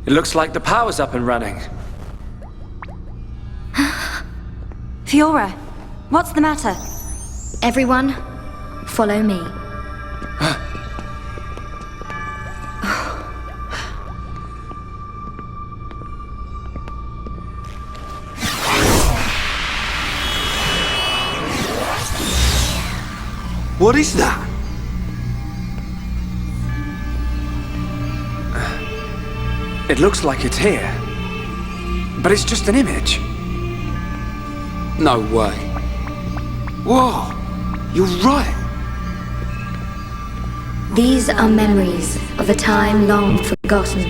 It looks like the power's up and running. Fiora, what's the matter? Everyone, follow me. What is that? It looks like it's here. But it's just an image. No way. Whoa! You're right! These are memories of a time long forgotten.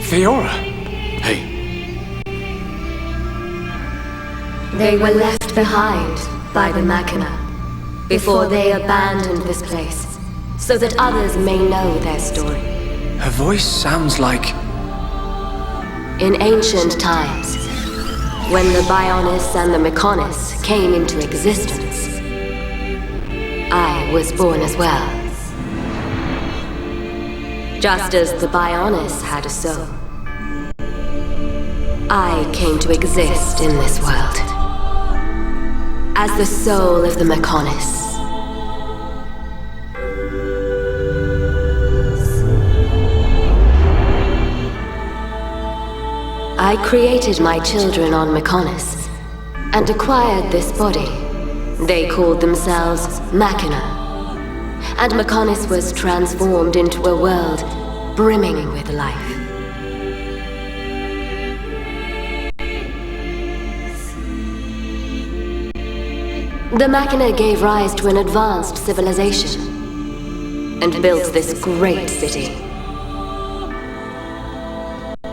Fiora! Hey, They were left behind by the Machina before they abandoned this place, so that others may know their story. Her voice sounds like... In ancient times, when the Bionis and the Mechonis came into existence, I was born as well. Just as the Bionis had a soul, I came to exist in this world as the soul of the Mechonis. I created my children on Mechonis and acquired this body. They called themselves Machina, and Mechonis was transformed into a world brimming with life. The Machina gave rise to an advanced civilization and built this great city.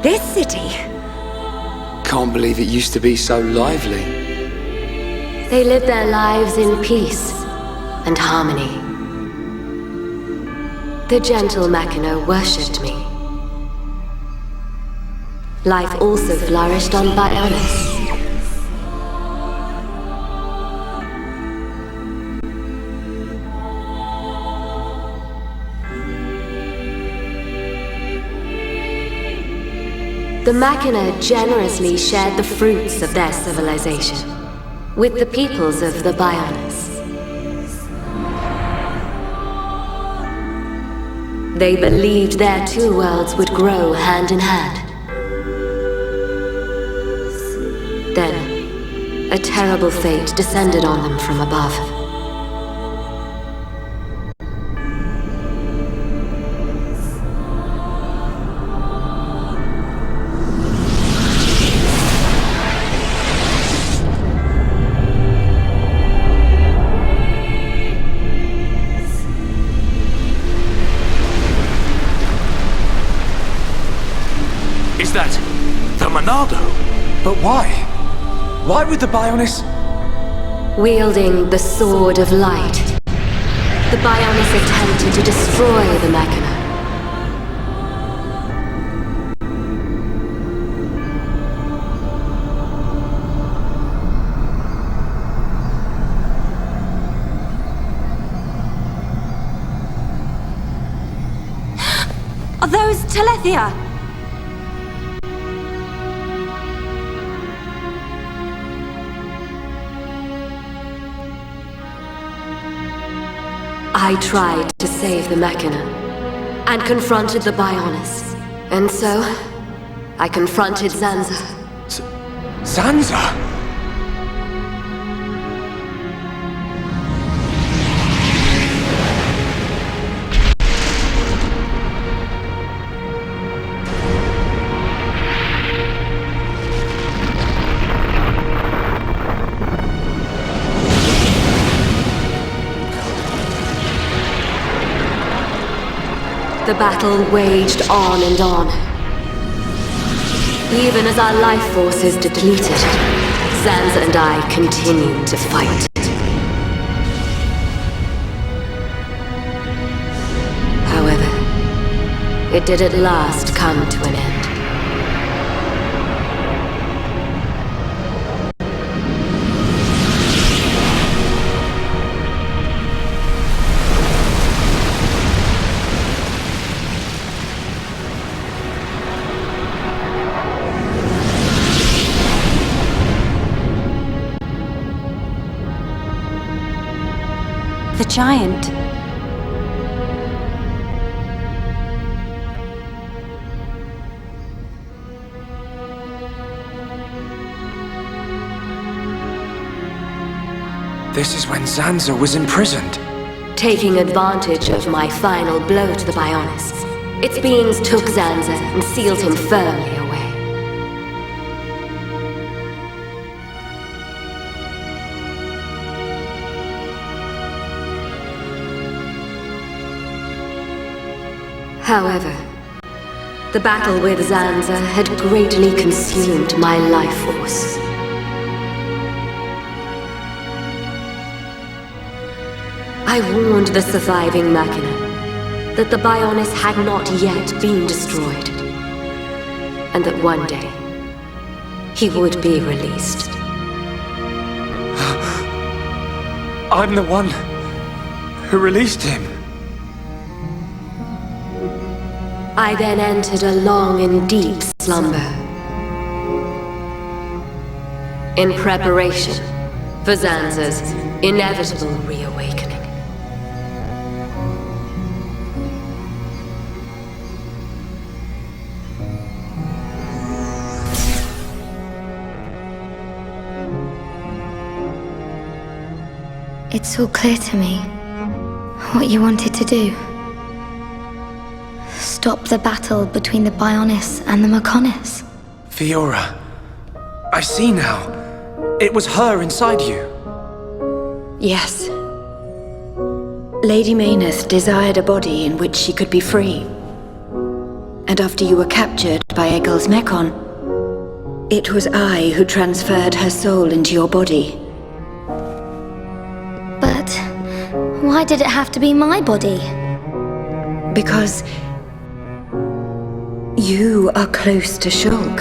This city? can't believe it used to be so lively. They lived their lives in peace and harmony. The gentle Machina worshipped me. Life also flourished on Bionis. The Machina generously shared the fruits of their civilization with the peoples of the Bionis. They believed their two worlds would grow hand in hand. Then, a terrible fate descended on them from above. Is that the Monado? But why? Why would the Bionis... Wielding the Sword of Light, the Bionis attempted to destroy the Machina. Are those Telethia? I tried to save the Machina and confronted the Bionis. And so, I confronted Zanza. Zanza? The battle waged on and on. Even as our life forces depleted, Zanza and I continued to fight. However, it did at last come to an end. The giant. This is when Zanza was imprisoned. Taking advantage of my final blow to the Bionis, its beings took Zanza and sealed him firmly away. However, the battle with Zanza had greatly consumed my life force. I warned the surviving Mechona that the Bionis had not yet been destroyed, and that one day he would be released. I'm the one who released him. I then entered a long and deep slumber, in preparation for Zanza's inevitable reawakening. It's all clear to me what you wanted to do. Stop the battle between the Bionis and the Mechonis. Fiora, I see now. It was her inside you. Yes. Lady Mechonis desired a body in which she could be free. And after you were captured by Egil's Mechon, it was I who transferred her soul into your body. But why did it have to be my body? Because you are close to Shulk,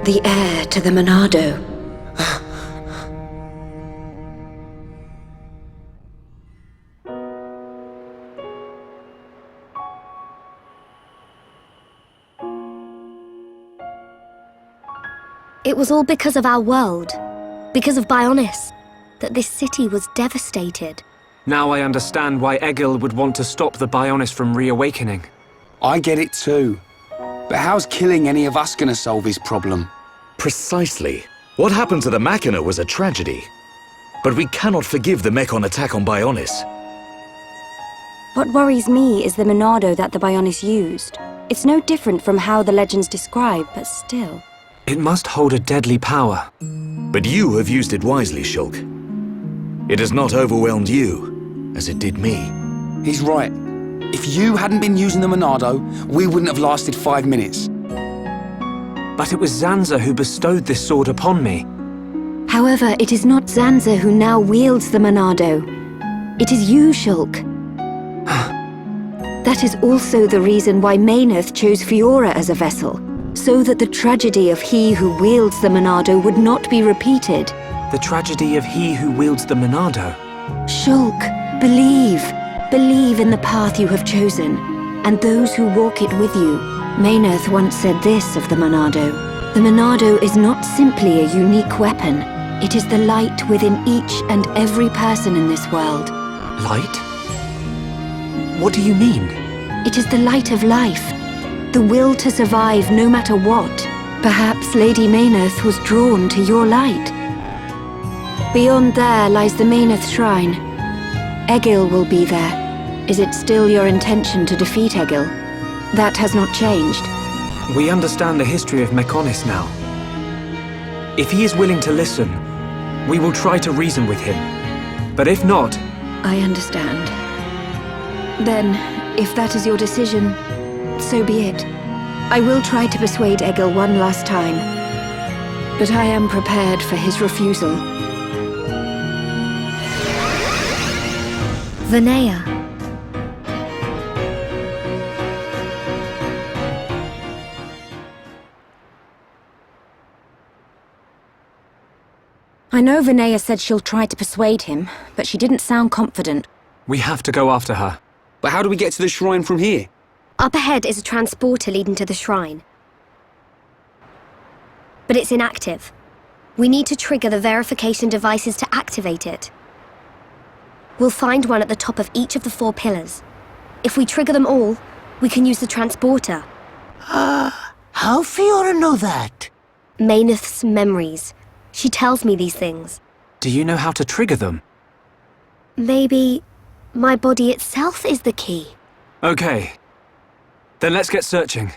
the heir to the Monado. It was all because of our world, because of Bionis, that this city was devastated. Now I understand why Egil would want to stop the Bionis from reawakening. I get it too. But how's killing any of us gonna solve his problem? Precisely. What happened to the Mechona was a tragedy. But we cannot forgive the Mechon attack on Bionis. What worries me is the Monado that the Bionis used. It's no different from how the legends describe, but still. It must hold a deadly power. But you have used it wisely, Shulk. It has not overwhelmed you, as it did me. He's right. If you hadn't been using the Monado, we wouldn't have lasted 5 minutes. But it was Zanza who bestowed this sword upon me. However, it is not Zanza who now wields the Monado. It is you, Shulk. That is also the reason why Mechonis chose Fiora as a vessel, so that the tragedy of he who wields the Monado would not be repeated. The tragedy of he who wields the Monado. Shulk, believe. Believe in the path you have chosen, and those who walk it with you. Mechonis once said this of the Monado. The Monado is not simply a unique weapon. It is the light within each and every person in this world. Light? What do you mean? It is the light of life. The will to survive no matter what. Perhaps Lady Mechonis was drawn to your light. Beyond there lies the Mechonis Shrine. Egil will be there. Is it still your intention to defeat Egil? That has not changed. We understand the history of Mechonis now. If he is willing to listen, we will try to reason with him. But if not... I understand. Then, if that is your decision, so be it. I will try to persuade Egil one last time. But I am prepared for his refusal. Vinaya. I know Vinaya said she'll try to persuade him, but she didn't sound confident. We have to go after her. But how do we get to the shrine from here? Up ahead is a transporter leading to the shrine. But it's inactive. We need to trigger the verification devices to activate it. We'll find one at the top of each of the 4 pillars. If we trigger them all, we can use the transporter. How Fiora know that? Mayneth's memories. She tells me these things. Do you know how to trigger them? Maybe my body itself is the key. Okay. Then let's get searching.